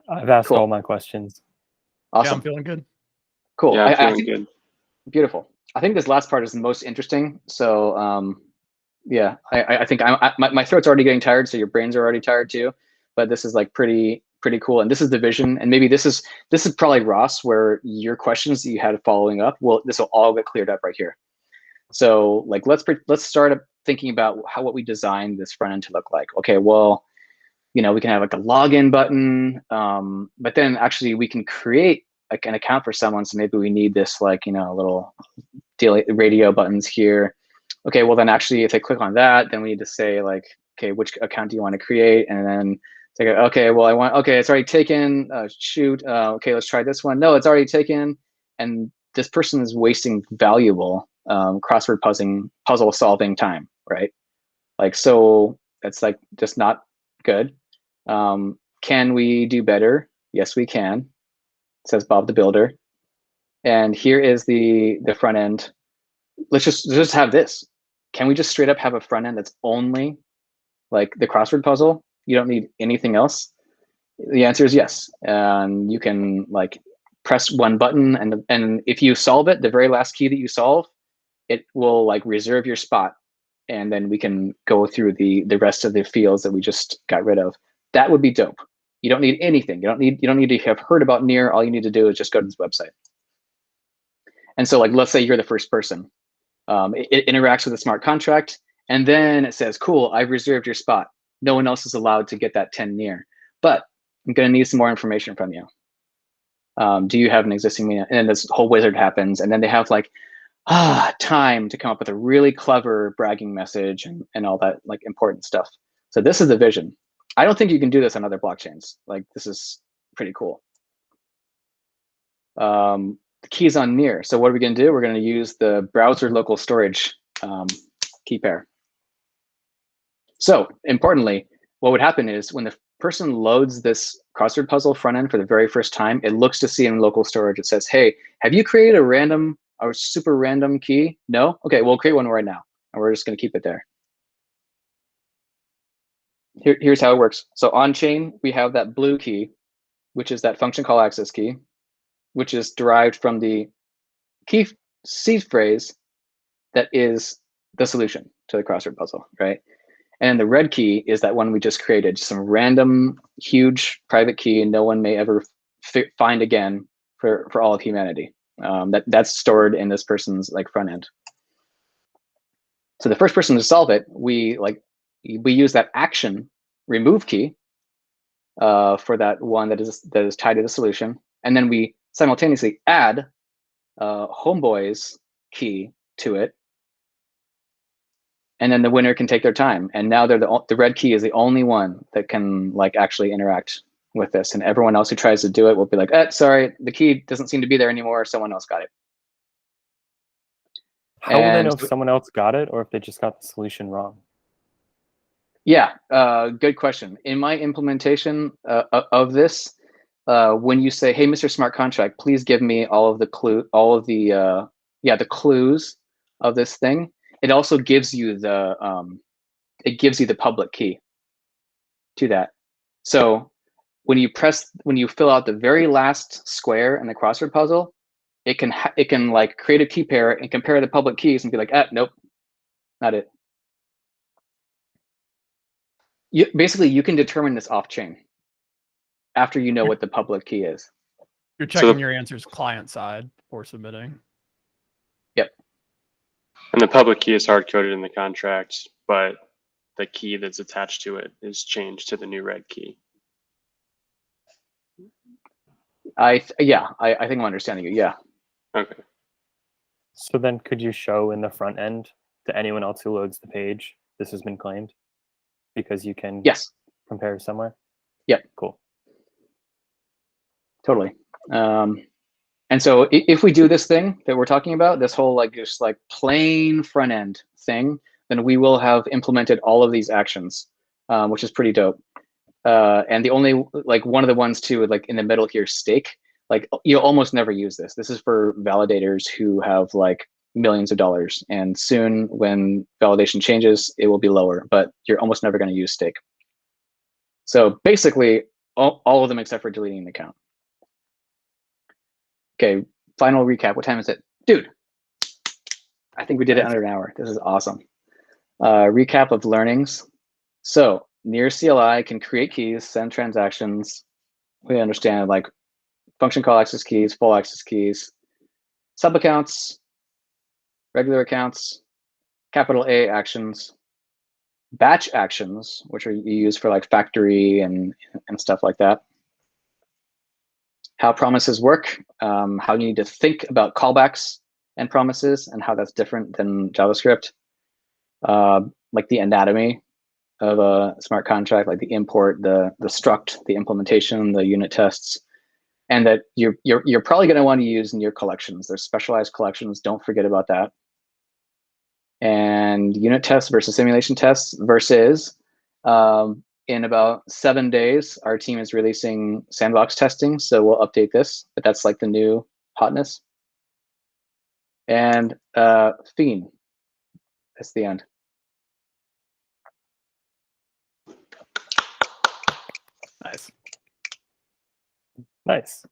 I've asked Cool. all my questions. Yeah, Awesome. I'm feeling good. Cool. Yeah, I'm feeling good. Beautiful. I think this last part is the most interesting. So yeah, I think my throat's already getting tired, so your brains are already tired too. But this is like pretty cool, and this is the vision. And maybe this is probably Ross, where your questions that you had following up, this will all get cleared up right here. So like let's start thinking about what we designed this front end to look like. Okay, well, you know, we can have like a login button, but then actually we can create like an account for someone. So maybe we need this like, you know, little radio buttons here. Okay, well then actually if they click on that, then we need to say like, okay, which account do you want to create? And then say, okay, well okay, it's already taken, shoot, okay, let's try this one. No, it's already taken. And this person is wasting valuable crossword puzzle solving time, right? Like, so that's like just not good. Can we do better? Yes, we can, says Bob the Builder. And here is the front end. Let's just have this. Can we just straight up have a front end that's only like the crossword puzzle? You don't need anything else? The answer is yes. And you can like press one button, and if you solve it, the very last key that you solve, it will like reserve your spot, and then we can go through the rest of the fields that we just got rid of. That would be dope. You don't need anything. You don't need to have heard about Near. All you need to do is just go to this website. And so like, let's say you're the first person. It interacts with a smart contract, and then it says, cool, I've reserved your spot. No one else is allowed to get that 10 Near, but I'm gonna need some more information from you. Do you have an existing mainnet? And then this whole wizard happens, and then they have like, time to come up with a really clever bragging message and all that like important stuff. So this is the vision. I don't think you can do this on other blockchains. Like, this is pretty cool. The keys on Near. So what are we going to do? We're going to use the browser local storage key pair. So importantly, what would happen is when the person loads this crossword puzzle front end for the very first time, it looks to see in local storage. It says, hey, have you created a super random key? No? Okay, we'll create one right now. And we're just going to keep it there. Here's how it works. So on chain, we have that blue key, which is that function call access key, which is derived from the key seed phrase that is the solution to the crossword puzzle, right? And the red key is that one we just created, just some random, huge private key no one may ever find again for all of humanity. That's stored in this person's like front end. So the first person to solve it, we use that action remove key for that one that is tied to the solution, and then we simultaneously add homeboy's key to it, and then the winner can take their time. And now the red key is the only one that can like actually interact with this, and everyone else who tries to do it will be like, sorry, the key doesn't seem to be there anymore. Someone else got it. How will they know if someone else got it or if they just got the solution wrong? Yeah, good question. In my implementation of this, when you say, "Hey, Mr. Smart Contract, please give me all of the the clues of this thing," it also gives you the public key to that. So when you fill out the very last square in the crossword puzzle, it can like create a key pair and compare the public keys and be like, nope, not it. Basically, you can determine this off chain after you know what the public key is. You're checking your answers client side before submitting. Yep. And the public key is hard coded in the contract, but the key that's attached to it is changed to the new red key. I think I'm understanding you. Yeah. Okay. So then could you show in the front end to anyone else who loads the page, this has been claimed? Because you can compare somewhere? Yep. Cool. Totally. And so if we do this thing that we're talking about, this whole like just like plain front end thing, then we will have implemented all of these actions, which is pretty dope. And the only like one of the ones too, like in the middle here, stake, like you'll almost never use this. This is for validators who have like millions of dollars, and soon when validation changes, it will be lower, but you're almost never going to use stake. So basically all of them except for deleting the account. Okay, final recap. What time is it? Dude, I think we did it under an hour. This is awesome. Recap of learnings. So Near CLI can create keys, send transactions. We understand like function call access keys, full access keys, sub accounts, regular accounts, capital A actions, batch actions, which are you use for like factory and stuff like that. How promises work, how you need to think about callbacks and promises and how that's different than JavaScript. Like the anatomy of a smart contract, like the import, the struct, the implementation, the unit tests, and that you're probably going to want to use in your collections. There's specialized collections. Don't forget about that. And unit tests versus simulation tests versus in about 7 days, our team is releasing sandbox testing. So we'll update this, but that's like the new hotness. And Fiend, that's the end. Nice. Nice.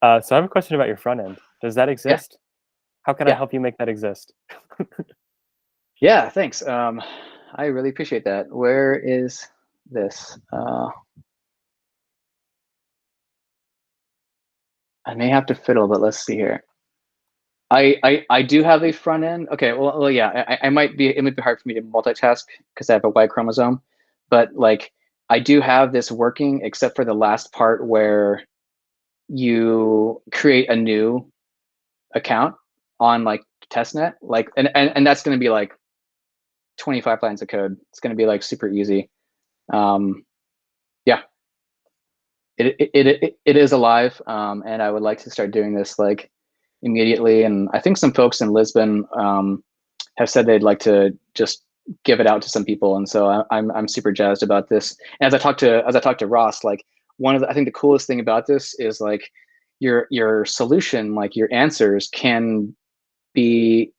So I have a question about your front end. Does that exist? How can I help you make that exist? Yeah, thanks. I really appreciate that. Where is this? I may have to fiddle, but let's see here. I do have a front end. Okay, well yeah, it might be hard for me to multitask because I have a Y chromosome, but like I do have this working except for the last part where you create a new account on like testnet, like and that's going to be like 25 lines of code. It's going to be like super easy. Yeah, it is alive, and I would like to start doing this like immediately. And I think some folks in Lisbon have said they'd like to just give it out to some people, and so I'm super jazzed about this. And as I talked to Ross, like I think the coolest thing about this is like your solution, like your answers can be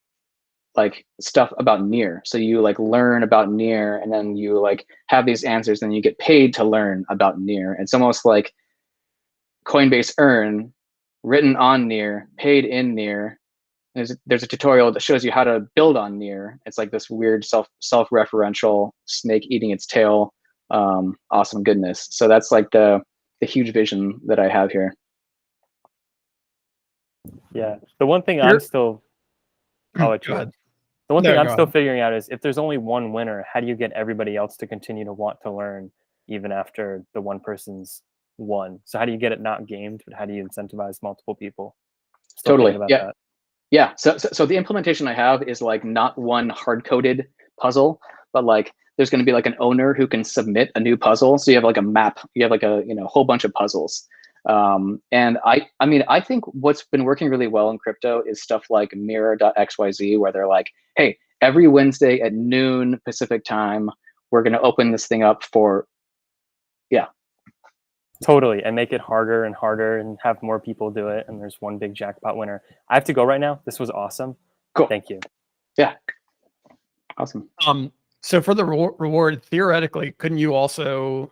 like stuff about near. So you like learn about near, and then you like have these answers, and you get paid to learn about near. It's almost like Coinbase Earn written on near, paid in near. There's a tutorial that shows you how to build on near. It's like this weird self-referential snake eating its tail. Awesome goodness. So that's like the huge vision that I have here. Yeah, the one thing I'm still Go ahead. The one thing I'm still figuring out is if there's only one winner, how do you get everybody else to continue to want to learn even after the one person's won? So how do you get it not gamed, but how do you incentivize multiple people? Still Totally. about Yeah. That. Yeah. So the implementation I have is like not one hard-coded puzzle, but like there's going to be like an owner who can submit a new puzzle. So you have like a map, you have like a whole bunch of puzzles. And I mean, I think what's been working really well in crypto is stuff like mirror.xyz, where they're like, hey, every Wednesday at noon Pacific time, we're going to open this thing up for, yeah. Totally, and make it harder and harder and have more people do it. And there's one big jackpot winner. I have to go right now. This was awesome. Cool. Thank you. Yeah. Awesome. So for the reward, theoretically, couldn't you also,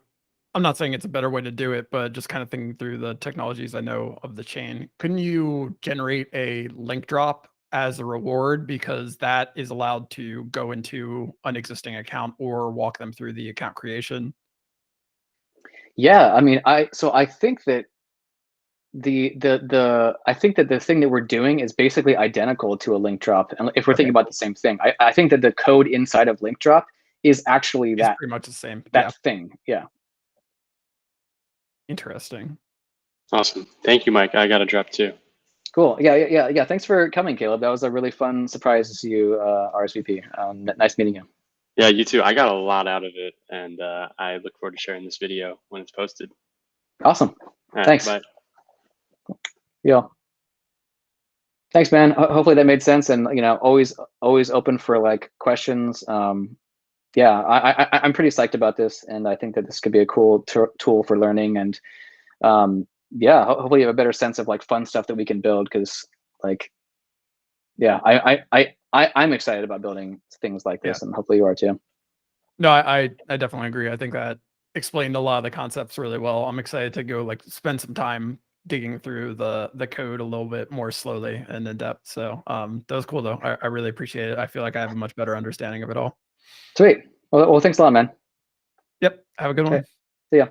I'm not saying it's a better way to do it, but just kind of thinking through the technologies I know of the chain, couldn't you generate a link drop as a reward, because that is allowed to go into an existing account or walk them through the account creation? Yeah, I mean, I think that I think that the thing that we're doing is basically identical to a link drop. And if we're thinking about the same thing, I think that the code inside of link drop is actually that pretty much the same. That thing. Yeah. Interesting. Awesome. Thank you, Mike. I got to drop too. Cool. Yeah. Thanks for coming, Caleb. That was a really fun surprise to see you, RSVP. Nice meeting you. Yeah, you too. I got a lot out of it, and I look forward to sharing this video when it's posted. Awesome. Right, thanks. Bye. Yeah. Thanks, man. Hopefully that made sense, and always open for like questions. Yeah, I'm pretty psyched about this, and I think that this could be a cool tool for learning. And yeah, hopefully you have a better sense of like fun stuff that we can build, because like, yeah, I'm excited about building things like this, and hopefully you are too. No, I definitely agree. I think that explained a lot of the concepts really well. I'm excited to go like spend some time digging through the code a little bit more slowly and in depth. So that was cool though. I really appreciate it. I feel like I have a much better understanding of it all. Sweet. Well, thanks a lot, man. Yep. Have a good one. See ya.